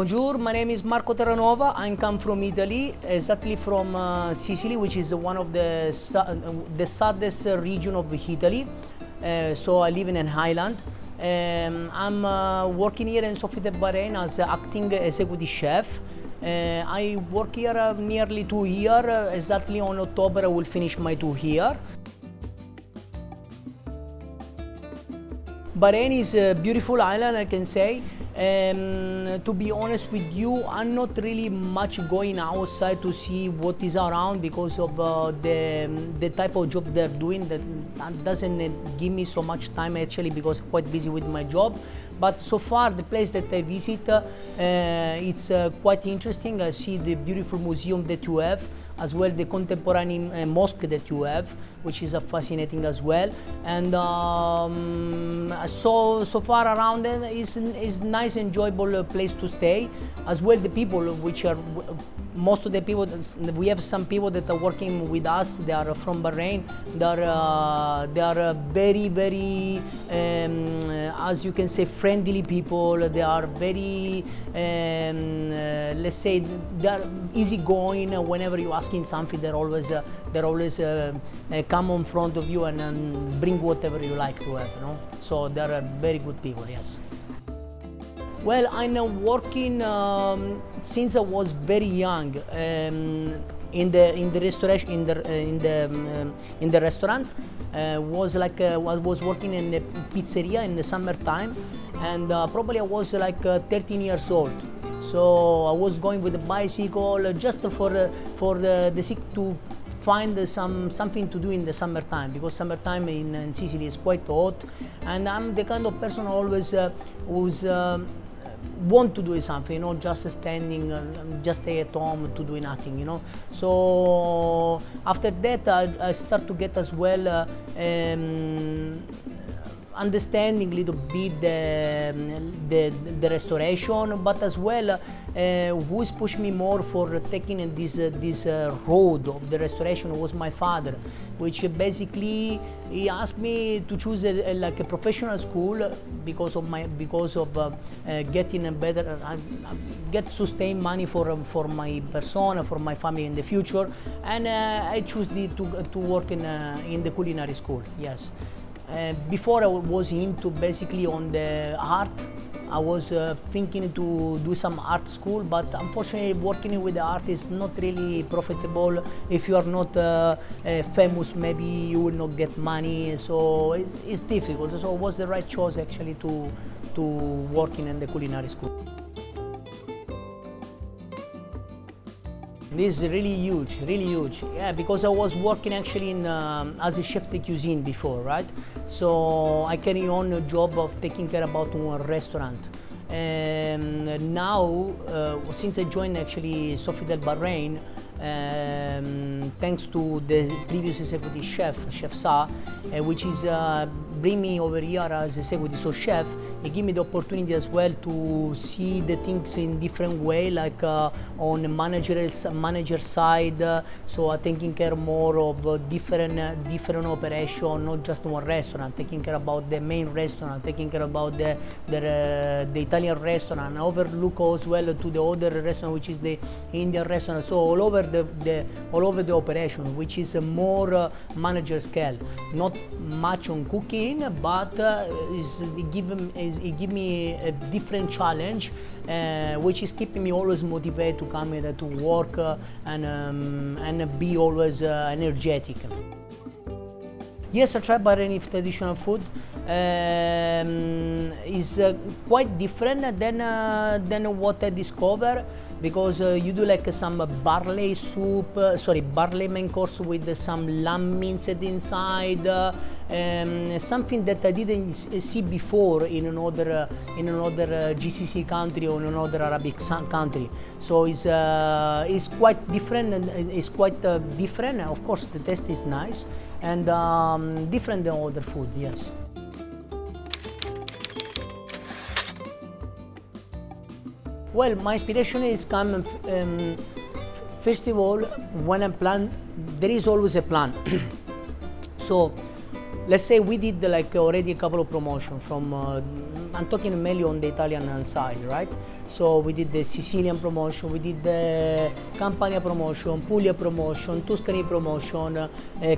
Bonjour, my name is Marco Terranova. I come from Italy, exactly from Sicily, which is one of the saddest region of Italy. So I live in an island. I'm working here in Sofitel Bahrain as acting executive chef. I work here nearly 2 years. Exactly on October I will finish my 2 years. Bahrain is a beautiful island, I can say. To be honest with you, I'm not really much going outside to see what is around because of the type of job they're doing. That doesn't give me so much time actually, because I'm quite busy with my job. But so far, the place that I visit, it's quite interesting. I see the beautiful museum that you have, as well the contemporary mosque that you have, which is fascinating as well. And so far around it is nice, enjoyable place to stay. As well, the people, which are most of the people, we have some people that are working with us. They are from Bahrain. They are very, very, as you can say, friendly people. They are very, let's say, they are easygoing. Whenever you're asking something, they're always come in front of you and bring whatever you like to have. You know? So they are very good people. Yes. Well, I'm working since I was very young in the restaurant. I was working in the pizzeria in the summertime, and probably I was like 13 years old. So I was going with a bicycle just for the sake to find something to do in the summertime, because summertime in Sicily is quite hot, and I'm the kind of person always who's want to do something, you know, just standing, just stay at home to do nothing, you know. So after that, I start to get as well understanding a little bit the restoration, but as well who's pushed me more for taking this road of the restoration was my father, which basically he asked me to choose like a professional school because of getting a better get sustained money for my persona, for my family in the future, and I choose to work in the culinary school. Yes. Before I was into basically on the art. I was thinking to do some art school, but unfortunately working with the art is not really profitable. If you are not famous, maybe you will not get money, so it's difficult. So it was the right choice actually to working in the culinary school. This is really huge. Yeah, because I was working actually in as a chef de cuisine before, right? So I carry on a job of taking care about one restaurant. And now, since I joined actually Sofitel Bahrain, thanks to the previous executive chef, Chef Sa, which is bring me over here as executive so chef. He gave me the opportunity as well to see the things in different way, like on the manager side. So taking care more of different operation, not just one restaurant. Taking care about the main restaurant, taking care about the Italian restaurant. Overlook as well to the other restaurant, which is the Indian restaurant. So all over the operation, which is a more manager scale, not much on cooking, but it give me a different challenge, which is keeping me always motivated to come here to work and be always energetic. Yes, I tried Bahraini traditional food. Is quite different than what I discovered, because you do like some barley soup, barley main course with some lamb minced inside, something that I didn't see before in another GCC country or another Arabic country. So it's quite different, and it's quite different. Of course, the taste is nice and different than other food. Yes. Well, my inspiration is coming, first of all, when I plan, there is always a plan. So let's say we did like already a couple of promotions from I'm talking mainly on the Italian side, right? So we did the Sicilian promotion, we did the Campania promotion, Puglia promotion, Tuscany promotion,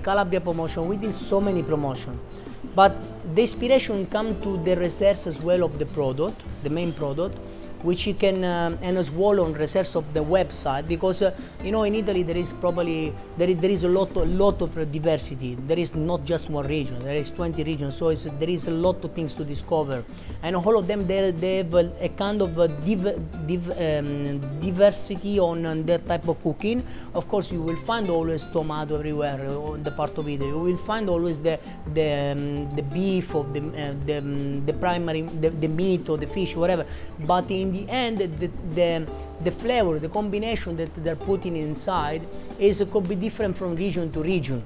Calabria promotion. We did so many promotions. But the inspiration comes to the research as well of the product, the main product, which you can and as well on research of the website, because you know, in Italy there is probably there is a lot of diversity. There is not just one region, there is 20 regions, so there is a lot of things to discover, and all of them they have a kind of diversity on their type of cooking. Of course, you will find always tomato everywhere on the part of Italy. You will find always the beef of the primary, the meat or the fish, whatever. But in the end, the flavor, the combination that they're putting inside could be different from region to region.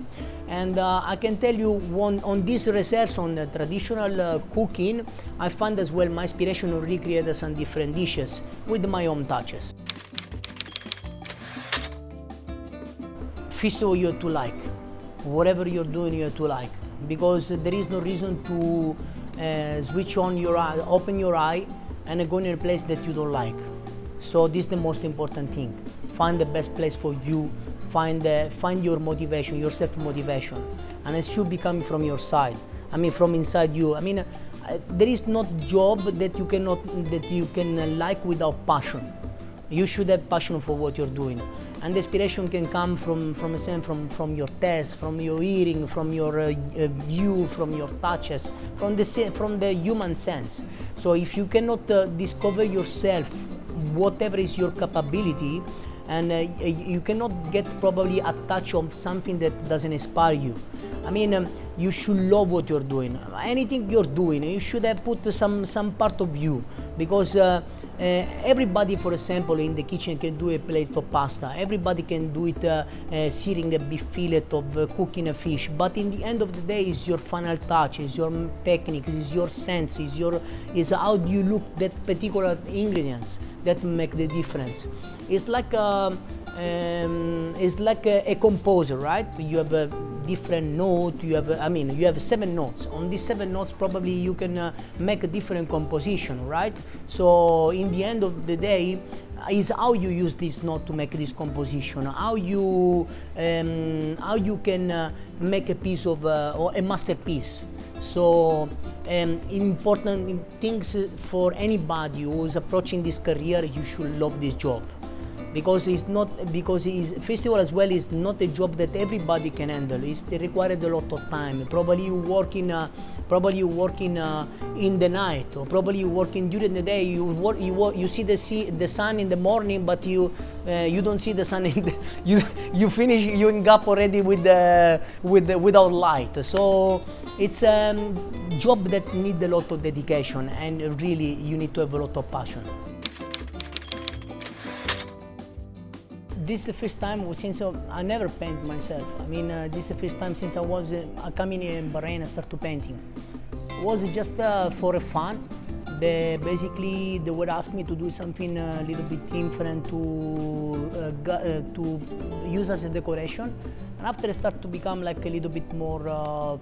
And I can tell you, on this research on the traditional cooking, I found as well my inspiration to recreate some different dishes with my own touches. First of all, you have to like. Whatever you're doing, you have to like. Because there is no reason to switch on your eye, open your eye, and go in a place that you don't like. So this is the most important thing. Find the best place for you. Find your motivation, your self-motivation, and it should be coming from your side. I mean, from inside you. I mean, there is not job that you can like without passion. You should have passion for what you're doing, and the inspiration can come from your taste, from your hearing, from your view, from your touches, from the human sense. So if you cannot discover yourself, whatever is your capability, and you cannot get probably a touch of something that doesn't inspire you. I mean, you should love what you're doing. Anything you're doing, you should have put some part of you, because everybody, for example, in the kitchen can do a plate of pasta. Everybody can do it searing a beef fillet, of cooking a fish. But in the end of the day, it's your final touch, it's your technique, it's your sense, is how do you look that particular ingredients that make the difference. It's like a composer, right? You have a different note. You have 7 notes. On these 7 notes, probably you can make a different composition, right? So in the end of the day, is how you use this note to make this composition. How you can make a piece of or a masterpiece. So important things for anybody who is approaching this career, you should love this job. Because first of all as well, it's not a job that everybody can handle. It requires a lot of time. Probably you work in the night, or probably you working during the day. You see the sun in the morning, but you don't see the sun you finish, you end up already without light. So it's a job that needs a lot of dedication, and really you need to have a lot of passion. This is the first time since I never paint myself. I mean, this is the first time since I was coming in Bahrain and started painting. It was just for fun. Basically, they would ask me to do something a little bit different to use as a decoration. And after I start to become like a little bit more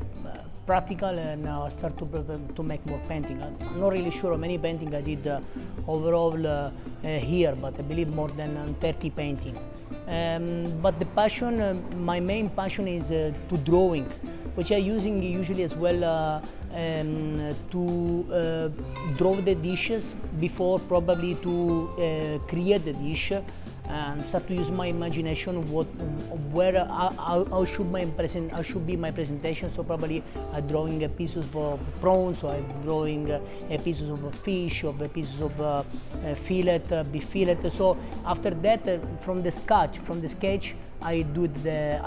practical, and start to make more painting. I'm not really sure how many painting I did overall here, but I believe more than 30 painting. But the passion, my main passion is to drawing, which I'm using usually as well to draw the dishes before probably to create the dish. And start to use my imagination. How should be my presentation? So probably I'm drawing a pieces of prawns, or I'm drawing a pieces of fish, or a pieces of beef fillet. So after that, from the sketch, I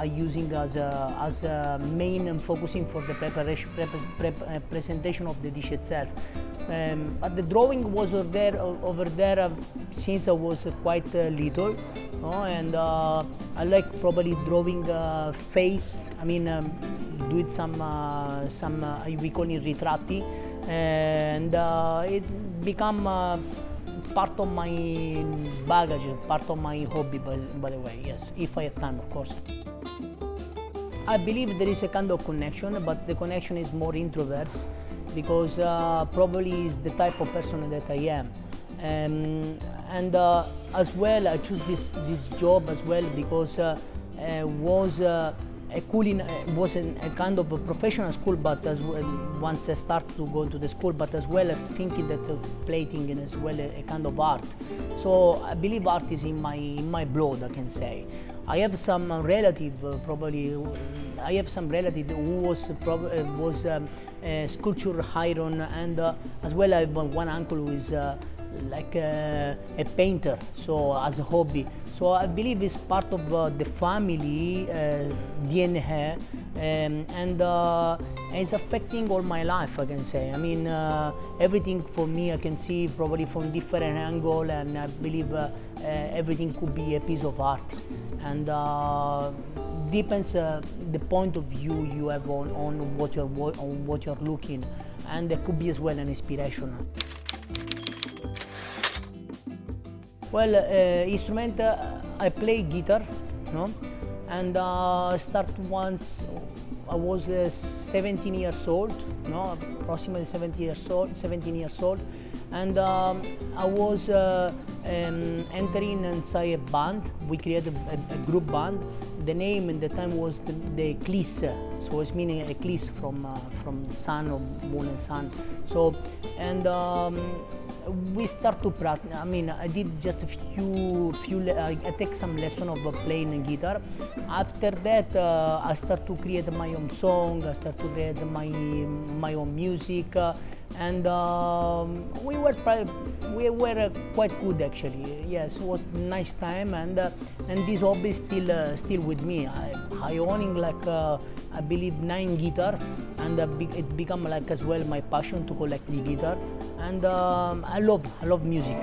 using as a main and focusing for the presentation of the dish itself. But the drawing was over there since I was quite little, and I like probably drawing face. I mean, do it some we call it ritratti, and it become part of my baggage, part of my hobby. By the way, yes, if I have time, of course. I believe there is a kind of connection, but the connection is more introverts. because probably is the type of person that I am. And as well, I choose this job as well because was was a kind of a professional school, but as well, once I start to go into the school, but as well thinking that plating is as well a kind of art. So I believe art is in my blood, I can say. I have some relative, I have some relative who was a sculpture iron, and as well I have one uncle who is like a painter, so as a hobby. So I believe it's part of the family DNA, and it's affecting all my life, I can say. I mean, everything for me I can see probably from different angle, and I believe everything could be a piece of art. And depends the point of view you have on what you're looking, and there could be as well an inspiration. Well, instrument, I play guitar, no? And start once I was 17 years old, no? Approximately 17 years old, and I was entering inside a band. We created a group band. The name at the time was the Eclipse, so it's meaning eclipse from sun or moon and sun. So, and we start to practice. I mean, I did just a few. I take some lesson of playing guitar. After that, I start to create my own song. I start to create my own music, and we were quite good actually. Yes, it was a nice time, and this hobby is still with me. I owning like I believe 9 guitar, and it become like as well my passion to collect the guitar, and I love music.